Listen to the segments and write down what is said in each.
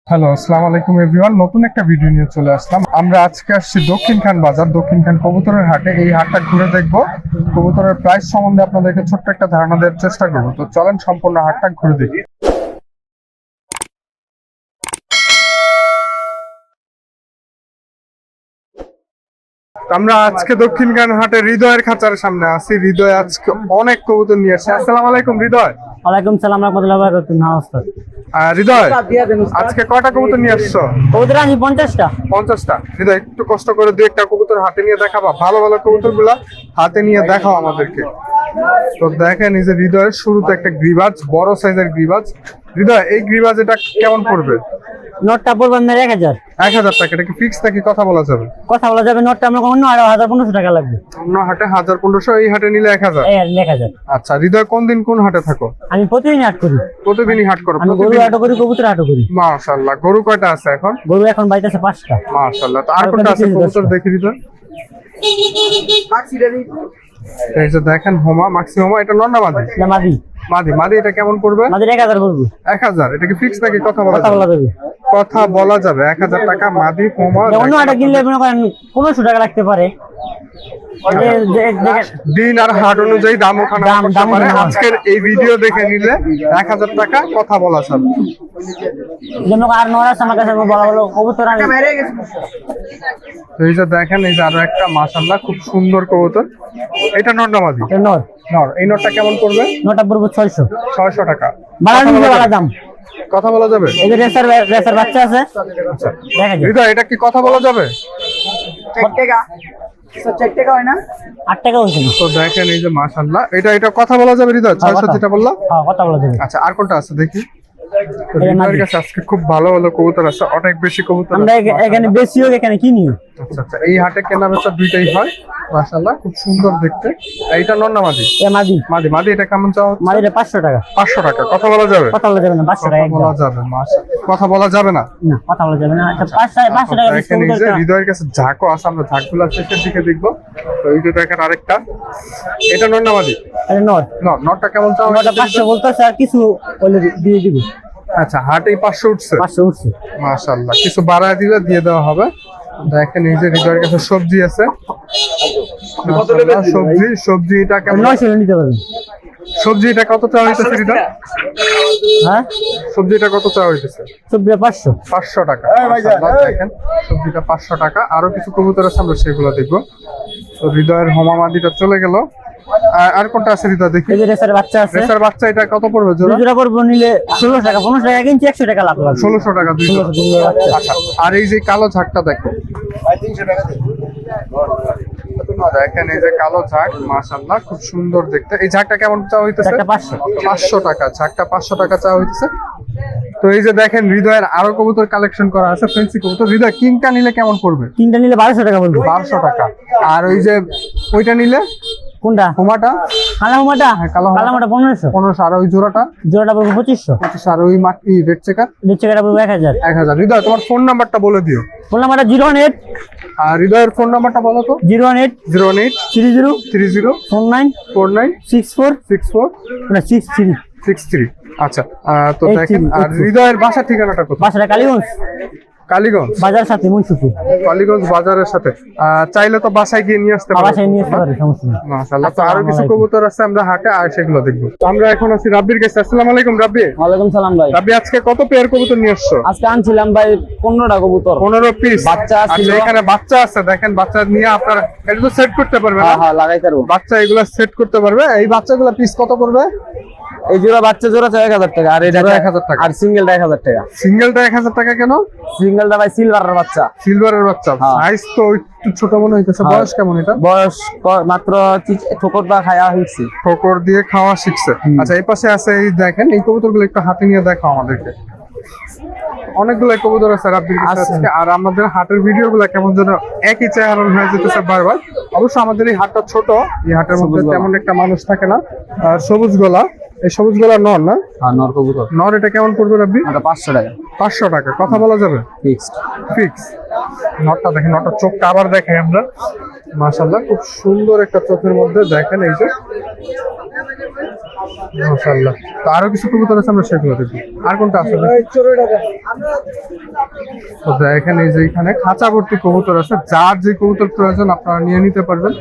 Hello, আসসালামু আলাইকুম everyone. নতুন একটা ভিডিও নিয়ে চলে আসলাম। আমরা আজকে আসছি দক্ষিণখান বাজার, দক্ষিণখান কবুতরের হাটে। এই হাটটা ঘুরে দেখবো, কবুতরের প্রাইস সম্বন্ধে আপনাদেরকে ছোট্ট একটা ধারণা দেওয়ার চেষ্টা করবো। তো চলেন সম্পূর্ণ হাটটা ঘুরে দেখি। আমরা আজকে দক্ষিণখান হাটে হৃদয়ের খাঁচার সামনে আছি। হৃদয় আজকে অনেক কবুতর নিয়ে আসছে। আসসালামু আলাইকুম হৃদয়। ওয়ালাইকুম সালাম রাহমাতুল্লাহি ওয়া বারাকাতুহু। নমস্কার হৃদয়, আজকে কয়টা কবুতর নিয়ে আসছো? কবুতর আনি 50টা। 50টা। হৃদয়, একটু কষ্ট করে দু একটা কবুতর হাতে নিয়ে দেখাবা, ভালো ভালো কবুতর গুলা হাতে নিয়ে দেখাও আমাদেরকে। তো দেখেন, এই যে হৃদয়ের শুরুতে একটা গ্রিবাজ, বড় সাইজের গ্রিবাজ। হৃদয়, এই গ্রিবাজ এটা কেমন পড়বে? নোটটা পড়বে আপনার 1000। 1000 টাকা। এটা কি ফিক্স নাকি কথা বলা যাবে? কথা বলা যাবে। নোটটা আমরা অন্য 1500 টাকা লাগবে। অন্য হাটে 1500, এই হাটে নিলে 1000। এই 1000। আচ্ছা হৃদয়, কোন দিন কোন হাটে থাকো? আমি প্রতিদিন হাট করি। প্রতিদিনই হাট করো? আমি গরু হাট করি, কবুতর হাট করি। মাশাআল্লাহ। গরু কয়টা আছে এখন? গরু এখন বাইতে আছে 5টা। মাশাআল্লাহ। তো আর কোনটা আছে কবুতর দেখি হৃদয়? এই যে দেখেন হোমা, মাক্সি হোমা। এটা নর না মাদি? এটা মাদি। মাদি। মাদি এটা কেমন পড়বে? মাদি 1000 পড়বে। 1000। এটা কি ফিক্স নাকি কথা বলা কথা বলা যাবে? যাবে। কথা বলা যাবে। 1000 টাকা মাদি হোমা। অন্য হাটে কিনলে মনে করেন 1500 টাকা লাগতে পারে। দিন আর হাট অনুযায়ী দাম ওঠানো করতে পারে। আজকের এই ভিডিও দেখে নিলে 1000 টাকা কথা বলা যাবে। যেমন আর নর আছে আমার কাছে, বলা হলো কবুতর আনি। এই যে দেখেন, এই যে আরো একটা মাশাআল্লাহ খুব সুন্দর কবুতর। এটা নর না মাদি? এটা নর। নর। এই নরটা কেমন পড়বে? নরটা পড়বে 600। 600 টাকা। বাড়ানো বাড়া দাম। কথা বলা যাবে? এই যে রেসার বাচ্চা আছে। আচ্ছা দেখা যায়। হৃদয়, এটা কি কথা বলা যাবে? 4 টাকা হয় না? 8 টাকা হইছে না। তো দেখেন, এই যে মাশাআল্লাহ, এটা কথা বলা যাবে হৃদয়? 600 যেটা বললা? হ্যাঁ, কথা বলা যাবে। আচ্ছা, আর কোনটা আছে দেখি? হৃদয়ের কাছে আজকে খুব ভালো ভালো কবুতর আছে, অনেক বেশি কবুতর আমরা আছে। এখানে বেশিও এখানে কিনিও। আচ্ছা আচ্ছা, এই হাটে কেনা বেচা দুইটাই হয়। মাশাআল্লাহ, খুব সুন্দর দেখতে। এইটা নর না মাদি? এ মাদি। মাদি। মাদি এটা কেমন চাও? মাদিটা 500 টাকা। 500 টাকা। কথা বলা যাবে? কথা বলা যাবে না। 500 টাকা কথা বলা যাবে। কথা বলা যাবে না? না, কথা বলা যাবে না। আচ্ছা, 500 টাকা দেখেন, এই যে হৃদয়ের কাছে ঝাঁকও আছে, আমরা ঝাঁকগুলো শেষের দিকে দেখবো। তো এই যে দেখেন আরেকটা, এটা নর না মাদি? এটা নর। নরটা কেমন চাও? নরটা 500 বলতেছে, আর কিছু বলে দিয়ে দিব। আচ্ছা, হাটেই 500 উঠছে? 500 উঠছে। মাশাআল্লাহ, কিছু বাড়ায় দিলে দিয়ে দেওয়া হবে। দেখেন, এই যে হৃদয়ের কাছে সবজি আছে। সবজি এটা কেমন? 900 নিতে পারবেন। সবজি এটা কত চাওয়া হইতেছে হৃদয়? হ্যাঁ, সবজিটা কত চাওয়া হইতেছে? সবজিটা 500। 500 টাকা। মাশাআল্লাহ, দেখেন সবজিটা 500 টাকা। আরো কিছু কবুতর আছে, আমরা সেগুলো দেখবো। তো হৃদয়ের হোমা মাদিটা চলে গেল। আর কোনটা আছে হৃদয় দেখি? এই যে রেসার বাচ্চা আছে। রেসার বাচ্চা এটা কত পড়বে জোড়া? জোড়া পড়বে নিলে 16 টাকা। 15 টাকা কিনছি, 100 টাকা লাভ লাগবে। 1600 টাকা দুই জোড়া। 1600 বাচ্চা। আচ্ছা, আর এই যে কালো ঝাঁকটা দেখো। 300 টাকা। দেখেন, এই যে কালো ঝাঁক, মাশাআল্লাহ খুব সুন্দর দেখতে। এই ঝাঁকটা কেমন চাওয়া হইতেছে? 500 টাকা। ঝাঁকটা 500 টাকা চাওয়া হইতেছে। তো এই যে দেখেন, হৃদয়ের আরো কবুতর কালেকশন করা আছে, ফ্যান্সি কবুতর। হৃদয়, কিংটা নিলে কেমন পড়বে? তিনটা নিলে 1200 টাকা পড়বে। 1200 টাকা। আর ওই যে ওইটা নিলে? কোনটা? হোমাটা? কালো হোমাটা? হ্যাঁ, কালো হোমাটা 1500। 1500। আর ওই জোড়াটা? জোড়াটা পড়বে 2500। আর ওই মাটি রেড চেকার? রেড চেকারটা পড়বে 1000। 1000। হৃদয়, তোমার ফোন নাম্বারটা বলে দিও। ফোন নাম্বারটা 018। আর হৃদয়ের ফোন নাম্বারটা বলো তো? 018 018 30 30 49 49 64 64 না 63 63। আচ্ছা, তো 83, দেখেন, আর হৃদয়ের বাসার ঠিকানাটা কোথায়? বাসাটা কালীগঞ্জ। কালীগঞ্জ বাজার সাথে মুন্সিপুর। কালীগঞ্জ বাজারের সাথে। চাইলে তো বাসায় গিয়ে নিয়ে আসতে পারো। বাসায় নিয়ে আসতে পারে, সমস্যা নেই। মাশাআল্লাহ। তো আরো কিছু কবুতর আছে, আমরা হাটে আর সেগুলো দেখবো। তো আমরা এখন আছি রাব্বির কাছে। আসসালামু আলাইকুম রাব্বি। ওয়ালাইকুম সালাম ভাই। রাব্বি, আজকে কত পেয়ার কবুতর নিয়ে আসছো? আজকে আনছিলাম ভাই 15টা কবুতর। 15 পিস বাচ্চা ছিল। আচ্ছা, এখানে বাচ্চা আছে, দেখেন বাচ্চা নিয়ে আপনারা এটা তো সেট করতে পারবে না? হ্যাঁ, লাগাই পারবো। বাচ্চা এগুলা সেট করতে পারবে। এই বাচ্চাগুলো পিস কত পড়বে? এই জোড়া বাচ্চা জোড়া 1000 টাকা। আর এটা 1000 টাকা। আর সিঙ্গেলটা 1000 টাকা। সিঙ্গেলটা 1000 টাকা কেন? সিঙ্গেলটা ভাই সিলভারের বাচ্চা। সিলভারের বাচ্চা। সাইজ তো একটু ছোট মনে হইতেছে। বয়স কেমন এটা? বয়স মাত্র ঠোকরটা খাওয়া হয়েছে। ঠোকর দিয়ে খাওয়া শিখছে। আচ্ছা, এই পাশে আছে, এই দেখেন এই কবুতরগুলো একটু হাতে নিয়ে দেখাও আমাদেরকে। অনেকগুলো কবুতর আছে রাব্বির কাছে আজকে। আর আমাদের হাটের ভিডিওগুলো কেমন যেন একই চেহারা হয়ে যেতেছে বারবার। অবশ্য আমাদের এই হাটটা ছোট, এই হাটের মধ্যে তেমন একটা মানুষ থাকে না। আর সবুজ গলা, এই সবুজ গলা নর না? হ্যাঁ, নর কবুতর। নর। এটা কেমন পড়বে রাব্বি? এটা 500 টাকা। 500 টাকা। কথা বলা যাবে? ফিক্সড। ফিক্স। নটটা দেখেন, নটটা চোখটা আবার দেখাই আমরা। মাশাআল্লাহ, খুব সুন্দর একটা চোখের মধ্যে। দেখেন এই যে মাশাআল্লাহ। তো আরো কিছু কবুতর আছে, আমরা সেগুলো দেখি। আর কোনটা আছে? তো দেখেন এই যে এখানে খাঁচা ভর্তি কবুতর আছে, যার যে কবুতর প্রয়োজন আপনারা নিয়ে নিতে পারবেন।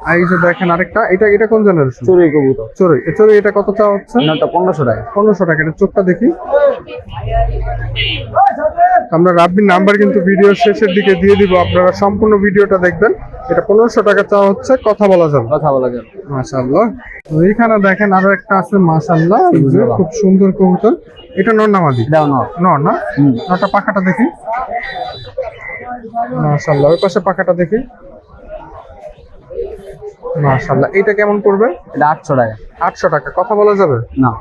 আর এই যে দেখেন আরেকটা, এটা এটা কোন জেনারেশন? চড়ুই কবুতর। চড়ুই। এই চড়ুই এটা কত চাওয়া হচ্ছে? এটা 1500 টাকা। 1500 টাকা। এটা চোখটা দেখি। আমরা রাব্বির নাম্বার কিন্তু ভিডিওর শেষের দিকে দিয়ে দিব, আপনারা সম্পূর্ণ ভিডিওটা দেখবেন। এটা 1500 টাকা চাওয়া হচ্ছে, কথা বলা যাবে। কথা বলা যাবে। মাশাআল্লাহ। তো এখানে দেখেন আরো একটা আছে, মাশাআল্লাহ, এই যে খুব সুন্দর কবুতর। এটা নর না মাদি? দাও না। নর না? নরটা পাখাটা দেখি। মাশাআল্লাহ। ওই পাশে পাখাটা দেখি। মাশাআল্লাহ। এটা কেমন পড়বে? এটা 800 টাকা। 800 টাকা। কথা বলা যাবে? না,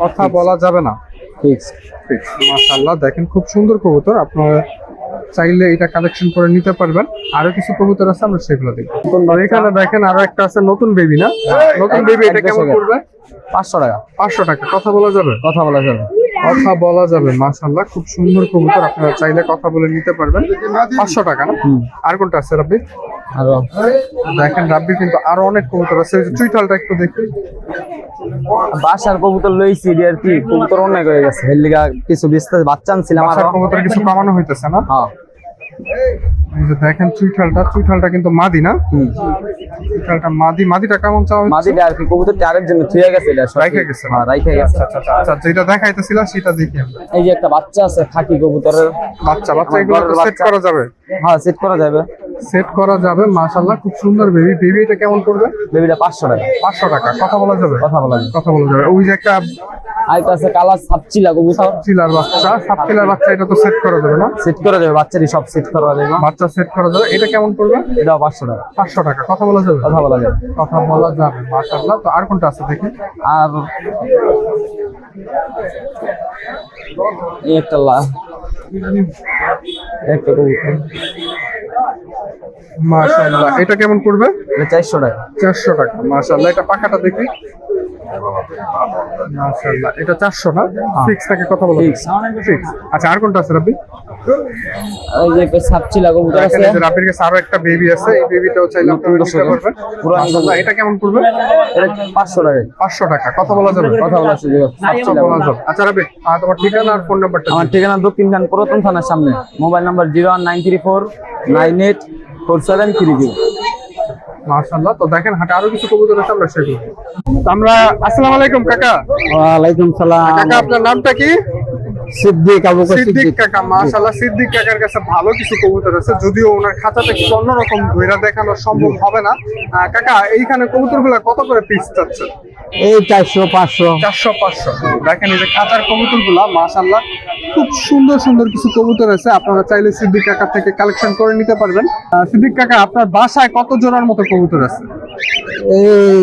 কথা বলা যাবে না। ফিক্স। মাশাআল্লাহ। দেখেন খুব সুন্দর কবুতর, আপনারা চাইলে এটা কালেকশন করে নিতে পারবেন। আরো কিছু কবুতর আছে, আমরা সেগুলো দেখি। আর এখানে দেখেন আরো একটা আছে, নতুন বেবি না? নতুন বেবি। এটা কেমন পড়বে? 500 টাকা। 500 টাকা। কথা বলা যাবে? কথা বলা যাবে। কথা বলা যাবে। মাশাআল্লাহ, খুব সুন্দর কবুতর, আপনারা চাইলে কথা বলে নিতে পারবেন। 500 টাকা না? আর কোনটা আছে রাব্বি? আরো দেখেন রাব্বি কিন্তু আরো অনেক কবুতর আছে। এই যে চুইঠালটা একটু দেখি। বাসার কবুতর লইছি আর কি, কবুতর অনেক হয়ে গেছে, এর লিগা কিছু বিস্তার বাচ্চা আনছিলাম। আর বাসার কবুতর কিছু কমানো হইতেছে না? হ্যাঁ। এই যে দেখেন চুইঠালটা কিন্তু মাদি না? চুইঠালটা মাদি। মাদিটা কেমন চাও? মাদিটা আর কি কবুতরটা আরেক জন্য থুয়ে গেছে, এটা সব রাইখা গেছে? হ্যাঁ, রাইখা গেছে। আচ্ছা, যেটা দেখাইতেছিল সেটা দেখি আমরা। এই যে একটা বাচ্চা আছে খাকি কবুতরের। বাচ্চা এগুলো সেট করা যাবে? হ্যাঁ, সেট করা যাবে। সেট করা যাবে। মাশাআল্লাহ, খুব সুন্দর বেবি। বেবি এটা কেমন পড়বে? বেবিটা 500 টাকা। 500 টাকা। কথা বলা যাবে? কথা বলা যাবে। কথা বলা যাবে। ওই যে একটা আরেকটা আছে কালার সাপচিলা কবুতর। সাপচিলার বাচ্চা, এটা তো সেট করা যাবে না? সেট করা যাবে, বাচ্চারই সব সেট করা যাবে। বাচ্চা সেট করা যাবে। এটা কেমন পড়বে? এটাও 500 টাকা। 500 টাকা। কথা বলা যাবে? কথা বলা যাবে। কথা বলা যাবে। মাশাআল্লাহ। তো আর কোনটা আছে দেখি? আর এই একটা একটা কবুতর। মাশাআল্লাহ। এটা কেমন পড়বে? এটা 400 টাকা। 400 টাকা। মাশাআল্লাহ। এটা পাখাটা দেখি। মাশাআল্লাহ। এটা 400 না? ফিক্স থাকে। কথা বলা Fix। ফিক্স। আচ্ছা, আর কোনটা আছে রাব্বি? এই যে একটা সাপচিলা কবুতর আছে। এখানে যে রাব্বির কাছে আরো একটা বেবি আছে, এই বেবিটাও চাইলে আপনারা নিতে পারবেন। মাশাআল্লাহ। এটা কেমন পড়বে? এটা 500 টাকা। 500 টাকা। কথা বলা যাবে? কথা বলা যাবে। কথা বলা যাবে। আচ্ছা রাব্বি, তোমার ঠিকানা আর ফোন নাম্বারটা? আমার ঠিকানা দক্ষিণ খান পুরাতন থানার সামনে। Mobile number 01934984730। মাশাআল্লাহ। তো দেখেন হাটে আরো কিছু কবুতর আছে, আমরা সেগুলো। তো আমরা, আসসালামু আলাইকুম কাকা। ওয়ালাইকুম সালাম। কাকা আপনার নামটা কি? সিদ্দিক আবু বকর সিদ্দিক কাকা। মাশাআল্লাহ। সিদ্দিক কাকার কাছে ভালো কিছু কবুতর আছে, যদিও ওনার খাঁচাটা একটু অন্যরকম, ধইরা দেখানো সম্ভব হবে না। কাকা, এইখানে কবুতরগুলো কত করে পিস চাচ্ছেন? এই 400 500। 400 500। দেখেন এই যে খাঁচার কবুতরগুলা, মাশাআল্লাহ, খুব সুন্দর সুন্দর কিছু কবুতর আছে, আপনারা চাইলে সিদ্দিক কাকা থেকে কালেকশন করে নিতে পারবেন। সিদ্দিক কাকা, আপনার বাসায় কত জোড়ার মতো কবুতর আছে? এই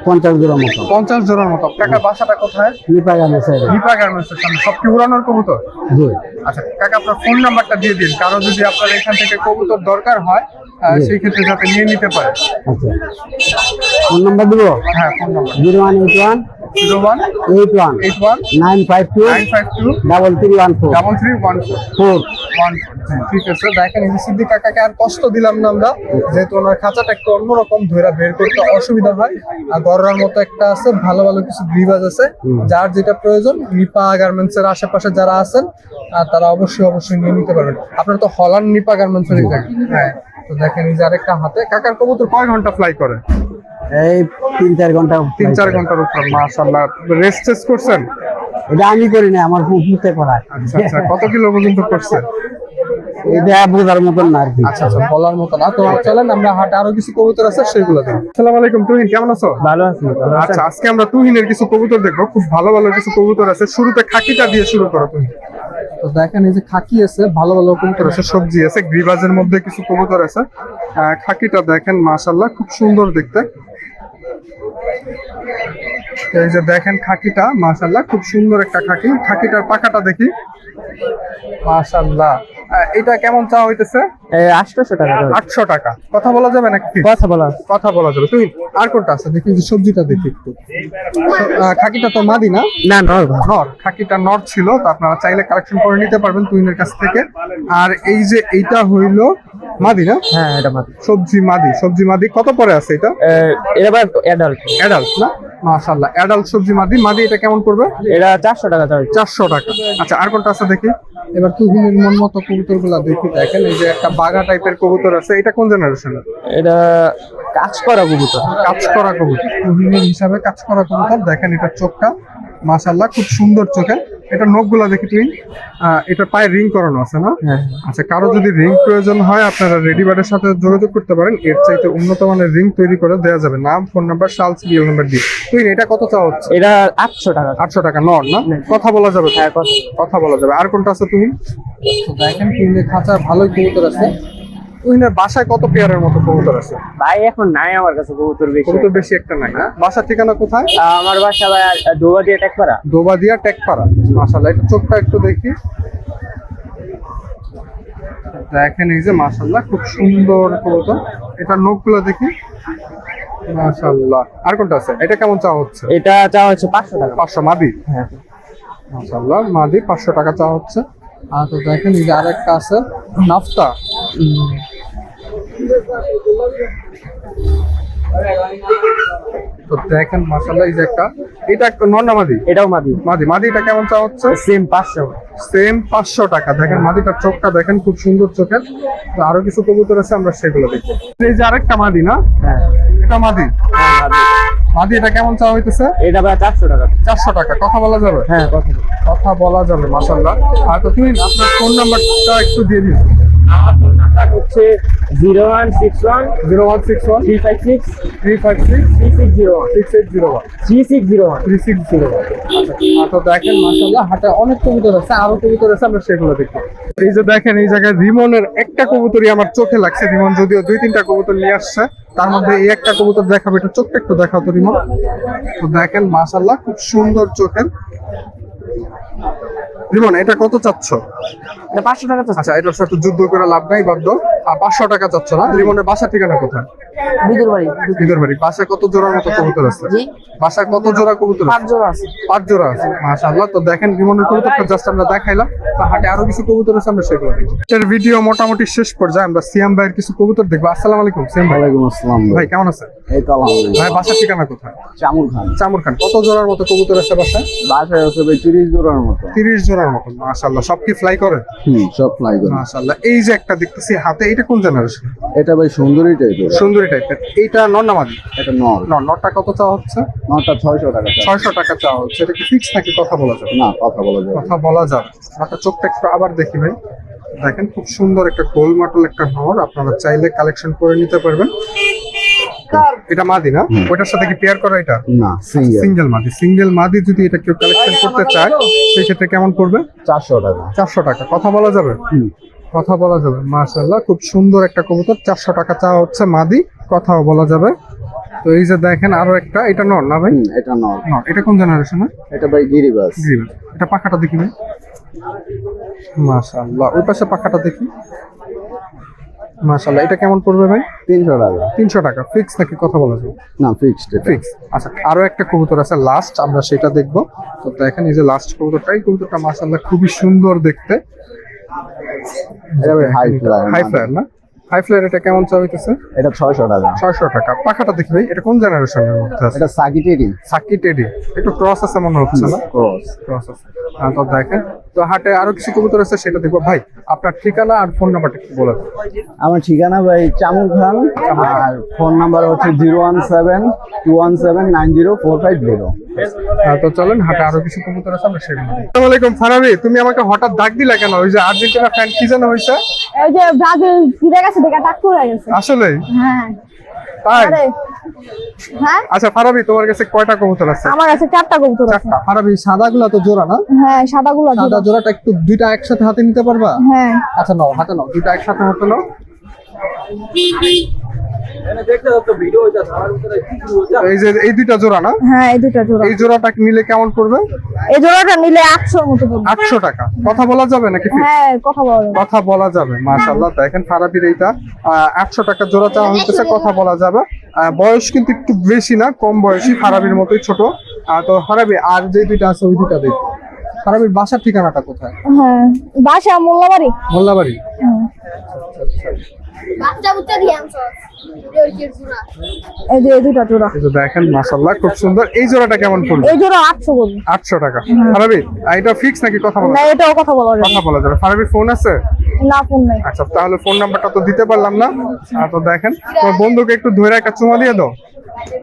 50 জোড়া মতো। 50 জোড়ার মতো। কাকা বাসাটা কোথায়? Lipa garments. লিপা গার্মেন্টসের সামনে। সব কি উড়ানোর কবুতর? জি। আচ্ছা কাকা, আপনার ফোন নাম্বারটা দিয়ে দিন, কারো যদি আপনার এখান থেকে কবুতর দরকার হয় সেই ক্ষেত্রে যাতে নিয়ে নিতে পারে। আচ্ছা, ফোন নাম্বার দিব? হ্যাঁ, ফোন নাম্বার 0181 0181 952 952 3314 3314। ঠিক আছে। দেখেন এই যে সিদ্দিক কাকাকে আর কষ্ট দিলাম না আমরা, যেহেতু ওনার খাঁচাটা একটু অন্যরকম, ধরে বের করতে অসুবিধা হয়। আর গড়ার মতো একটা আছে, ভালো ভালো কিছু গ্রিবাজ আছে, যার যেটা প্রয়োজন নিপা গার্মেন্টস এর আশেপাশে যারা আছেন তারা অবশ্যই নিয়ে নিতে পারবেন। আপনার তো হল্যান্ড নিপা গার্মেন্টস এর জায়গা। হ্যাঁ। তো দেখেন এই যে আরেকটা হাতে। কাকার কবুতর কয় ঘন্টা ফ্লাই করে? এই 3-4 ঘন্টা। 3-4 ঘন্টার উপর। মাশাআল্লাহ। রেস্ট টেস্ট করছেন? এটা আমি করি না, আমার পুঁতে করায়। আচ্ছা, কত কিলো পর্যন্ত করছে? এটা বোঝার মতন না আর কি। আচ্ছা, বলার মতো না। তো চলেন আমরা হাটে আরো কিছু কবুতর আছে সেগুলো দেখি। আসসালামু আলাইকুম তুহিন, কেমন আছো? ভালো আছি। আচ্ছা, আজকে আমরা তুহিনের কিছু কবুতর দেখবো। খুব ভালো ভালো কিছু কবুতর আছে। শুরুতে খাকিটা দিয়ে শুরু করো তুমি। তো দেখেন এই যে খাকি আছে, ভালো ভালো কবুতর আছে, সবজি আছে, গ্রিবাজের মধ্যে কিছু কবুতর আছে। খাকিটা দেখেন, মাশাআল্লাহ, খুব সুন্দর দেখতে। এই যে দেখেন খাকিটা, মাশাআল্লাহ, খুব সুন্দর একটা খাকি। খাকিটার পাখাটা দেখি। মাশাআল্লাহ। এটা কেমন চা হইতেছে? 800 টাকা। 800 টাকা। কথা বলা যাবে নাকি? কথা বলা যাবে। তুই আর কোনটা আছে দেখি, যে সবজিটা দেখি একটু। খাকিটা তো মাদি না? না, নর। খাকিটা নর ছিল, তো আপনারা চাইলে কালেকশন করে নিতে পারবেন তুহিনের কাছ থেকে। আর এই যে এইটা হইলো মাদি না? হ্যাঁ, এটা মাদি। সবজি মাদি। কত পরে আছে এটা? এবার অ্যাডাল্ট। অ্যাডাল্ট না? মাশাআল্লাহ অ্যাডাল্ট সবজি মাদি। মাদি এটা কেমন পড়বে? এটা 400 টাকা চাই। 400 টাকা। আচ্ছা আর কোনটা আছে দেখি। এবার তুহিনের মন মতো কবুতরগুলো দেখি। দেখেন এই যে একটা বাঘা টাইপের কবুতর আছে, এটা কোন জেনারেশনের? এটা কাজ করা কবুতর। কাজ করা কবুতর, তুহিনের হিসাবে কাজ করা কবুতর। দেখেন এটা চোখটা মাশাআল্লাহ খুব সুন্দর চোখের। এটা নখগুলা দেখি তুই, এটা পায়ে রিং করানো আছে না? হ্যাঁ। আচ্ছা কারো যদি রিং প্রয়োজন হয় আপনারা রেডিবার্ডের সাথে যোগাযোগ করতে পারেন, এর চাইতে উন্নত মানের রিং তৈরি করে দেওয়া যাবে। নাম, ফোন নাম্বার, সাল, সিরিয়াল নাম্বার দিয়ে। তুই এটা কত চাওয়া হচ্ছে? এটা 800 টাকা। 800 টাকা নর না? কথা বলা যাবে? হ্যাঁ, কথা বলা যাবে। আর কোনটা আছে তুই? দেখেন তুহিনের খাঁচা ভালোই কবুতর আছে। তুহিনের বাসায় কত পেয়ারের মতো কবুতর আছে? ভাই এখন নাই আমার কাছে কবুতর বেশি। কবুতর বেশি একটা নাই না? বাসার ঠিকানা কোথায়? আমার বাসা ভাই দোবাদিয়া টেকপাড়া। দোবাদিয়া টেকপাড়া। মাশাআল্লাহ এটা চোখটা একটু দেখি। দেখেন এই যে মাশাআল্লাহ খুব সুন্দর কবুতর। এটা নখগুলো দেখি। মাশাআল্লাহ। আর কোনটা আছে? এটা কেমন চাওয়া হচ্ছে? এটা চাওয়া হচ্ছে 500 টাকা। 500 মাদি। হ্যাঁ। মাশাআল্লাহ মাদি 500 টাকা চাওয়া হচ্ছে। আর তো দেখেন এই যে আরেকটা আছে নাফতা। তো দেখেন মাশাআল্লাহ এই যে একটা, এটা নর না মাদি? এটাও মাদি। মাদি। মাদি এটা কেমন চাওয়া হচ্ছে? সেম 500। সেম 500 টাকা। দেখেন মাদিটার চোখটা দেখেন খুব সুন্দর চোখের। তো আরো কিছু কবুতর আছে, আমরা সেগুলো দেখি। এই যে আরেকটা মাদি না? হ্যাঁ। এটা মাদি। হ্যাঁ, মাদি। মাদি এটা কেমন চাওয়া হইতেছে? এটা ভাই 400 টাকা। 400 টাকা। কথা বলা যাবে? হ্যাঁ, কথা বলি। কথা বলা যাবে মাশাআল্লাহ। আর তো তুমি আপনার ফোন নাম্বারটা একটু দিয়ে দিন। হচ্ছে 0161 0161 356 356 3601 6801 3601 3601। আচ্ছা তো দেখেন মাশাআল্লাহ হাটে অনেক কবুতর আছে, আরো কবুতর আছে, আমরা সেগুলো দেখব। এই যে দেখেন এই জায়গায় রিমনের একটা কবুতরই আমার চোখে লাগছে। রিমন যদিও 2-3টা কবুতর নিয়ে আসছে, তার মধ্যে এই একটা কবুতর দেখাবো। এটা চোখটা একটু দেখাও তো রিমন। তো দেখেন মাশাআল্লাহ খুব সুন্দর চোখের। রিমন এটা কত চাচ্ছ? এটা 500 টাকা তো। আচ্ছা এটার সাথে যুদ্ধ করে লাভ নাই, বাধ্য। আর 500 টাকা চাচ্ছ না? রিমনের বাসা ঠিকানা কোথায়? বিদুর বাড়ি। বিদুর বাড়ি। বাসায় কত জোড়ার মতো কবুতর আছে? জি, বাসায় কত জোড়া কবুতর আছে? 5 জোড়া আছে। 5 জোড়া আছে। মাশাআল্লাহ। তো দেখেন রিমনের কবুতরটা জাস্ট আমরা দেখাইলাম। তো হাটে আরো কিছু কবুতর আছে, আমরা সেগুলো দেখি। এর ভিডিও মোটামুটি শেষ পর্যায়ে আমরা সিয়াম ভাইয়ের কিছু কবুতর দেখবো। আসসালামু আলাইকুম সিয়াম ভাই। ওয়ালাইকুম আসসালাম ভাই কেমন আছেন? এই তো আলহামদুলিল্লাহ। ভাই বাসার ঠিকানা কোথায়? চামুর খান। চামুর খান। কত জোড়ার মতো কবুতর আছে বাসায়? বাসায় আছে ভাই 30 জোড়ার মতো। 30 জোড়ার মতো। মাশাআল্লাহ। সব কি ফ্লাই করে? সব ফ্লাই করে। মাশাআল্লাহ। এই যে একটা দেখতেছি হাতে, এটা কোন জেনারেশন? এটা ভাই সুন্দরী টাইপের। সুন্দরী টাইপের। এইটা নর না মাদি? এটা নর। নরটা কত চাওয়া হচ্ছে? নরটা 600 টাকা। 600 টাকা চাওয়া হচ্ছে। এটা কি ফিক্স নাকি কথা বলা যাবে? না, কথা বলা যাবে। কথা বলা যাবে। একটা চোখটা একটু আবার দেখি ভাই। দেখেন খুব সুন্দর একটা গোলমাটল একটা নর, আপনারা চাইলে কালেকশন করে নিতে পারবেন। এটা মাদি না? ওইটার সাথে কি পেয়ার করা? এটা না, সিঙ্গেল। সিঙ্গেল মাদি। সিঙ্গেল মাদি যদি এটা কেউ কালেকশন করতে চায় সেই ক্ষেত্রে কেমন পড়বে? 400 টাকা। 400 টাকা। কথা বলা যাবে? কথা বলা যাবে। মাশাআল্লাহ খুব সুন্দর একটা কবুতর। 400 টাকা চাওয়া হচ্ছে মাদি, কথাও বলা যাবে। তো এই যে দেখেন আরো একটা, এটা নর না ভাই? এটা নর। নর। এটা কোন জেনারেশন? এটা ভাই গিরিবাস। গ্রিন। এটা পাখাটা দেখি ভাই। মাশাআল্লাহ। ওই পাশে পাখাটা দেখি। মাশাআল্লাহ। এটা কেমন পড়বে ভাই? 300 টাকা। 300 টাকা। ফিক্স নাকি কথা বলা যাবে? না, ফিক্সড এটা। ফিক্স। আচ্ছা আরো একটা কবুতর আছে লাস্ট, আমরা সেটা দেখবো। তো দেখেন এই যে লাস্ট কবুতরটা, এই কবুতরটা মাশাআল্লাহ খুবই সুন্দর দেখতে। এটা ভাই হাই ফ্লাই। হাই ফ্লায়ার না? High flyer. এটা কেমন চাওয়া হইতেছে? এটা 600 টাকা। 600 টাকা। পাখাটা দেখি ভাই। এটা কোন জেনারেশনের মধ্যে আছে? এটা সাকিটেরি। সাকি টেডি। একটু ক্রস আছে মনে হচ্ছে না? ক্রস। ক্রস আছে। তো দেখেন তো হাটে আরো কিছু কবুতর আছে, সেটা দেখবো। ভাই আপনার ঠিকানা আর ফোন নাম্বারটা একটু বলে দেন। আমার ঠিকানা ভাই চামুর খান, আর ফোন নাম্বার হচ্ছে 01721790450। তো চলেন হাটে আরো কিছু কবুতর আছে, আমরা সেগুলো দেখি। আসসালামু আলাইকুম ফারাবি, তুমি আমাকে হঠাৎ ডাক দিলা কেন? ওই যে আর্জেন্টিনা ফ্যান কি যেন হইছে? এই যে ব্রাজিল জিতে গেছে দেখা টাক করে গেছে। আসলেই হ্যাঁ তাই? আরে হ্যাঁ, আচ্ছা ফারাবি, তোমার কাছে কয়টা কবুতর আছে? আমার কাছে 4টা কবুতর আছে। 4টা। ফারাবি সাদাগুলা তো জোড়া না? হ্যাঁ, সাদাগুলো সাদা জোড়াটা একটু দুইটা একসাথে হাতে নিতে পারবা? হ্যাঁ। আচ্ছা নাও, হাতে নাও, দুইটা একসাথে হাতে নাও। এই যে এই দুইটা জোড়া না? হ্যাঁ, এই দুটো জোড়া। এই জোড়াটা নিলে কেমন পড়বে? এই জোড়াটা নিলে 800 মতো পড়বে। 800 টাকা। কথা বলা যাবে নাকি? হ্যাঁ, কথা বলো। কথা বলা যাবে। মাশাআল্লাহ। দেখেন ফারাবির এইটা 800 টাকা জোড়া চাওয়া হচ্ছে, কথা বলা যাবে। বয়স কিন্তু একটু বেশি না, কম বয়সী, ফারাবির মতোই ছোট। তো ফারাবি আর যে দুইটা আছে ওই দুইটা দেখি। ফারাবির বাসার ঠিকানাটা কোথায়? হ্যাঁ, বাসা মোল্লাবাড়ি। মোল্লাবাড়ি। হ্যাঁ। বাচ্চা বুচ্চা দিয়ে আনছো এই যে এই দুটা জোড়া এই যে দেখেন মাশাআল্লাহ খুব সুন্দর। এই জোড়াটা কেমন পড়বে? এই জোড়া 800 বলবো। 800 টাকা। ফারাবি এটা ফিক্স নাকি কথা বলা? না এটাও কথা বলা যাবে কথা বলা যাবে। ফারাবির ফোন আছে? না, ফোন নাই। আচ্ছা তাহলে ফোন নাম্বারটা তো দিতে পারলাম না। তো দেখেন তোমার বন্ধুকে একটু ধরে একটা চুমা দিয়ে দাও।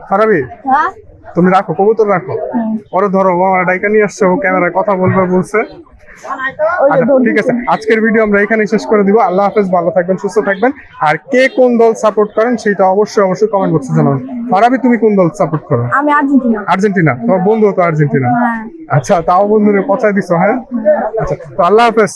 ফারাবি হ্যাঁ তুমি রাখো, কবুতর রাখো, ওরে ধরো, ও আমার ডাইকা নিয়ে আসছে, ও ক্যামেরায় কথা বলবে বলছে। ওই যে আচ্ছা দৌড় ঠিক আছে, আজকের ভিডিও আমরা এখানে শেষ করে দিব। আল্লাহ হাফেজ, ভালো থাকবেন, সুস্থ থাকবেন। আর কে কোন দল সাপোর্ট করেন সেটা অবশ্যই কমেন্ট বক্সে জানাবেন। ফারাবি তুমি কোন দল সাপোর্ট করো? আমি আর্জেন্টিনা। আর্জেন্টিনা। তোমার বন্ধু তো আর্জেন্টিনা। হ্যাঁ। আচ্ছা তাও বন্ধুরে পচাই দিছো। হ্যাঁ আচ্ছা, তো আল্লাহ হাফেজ।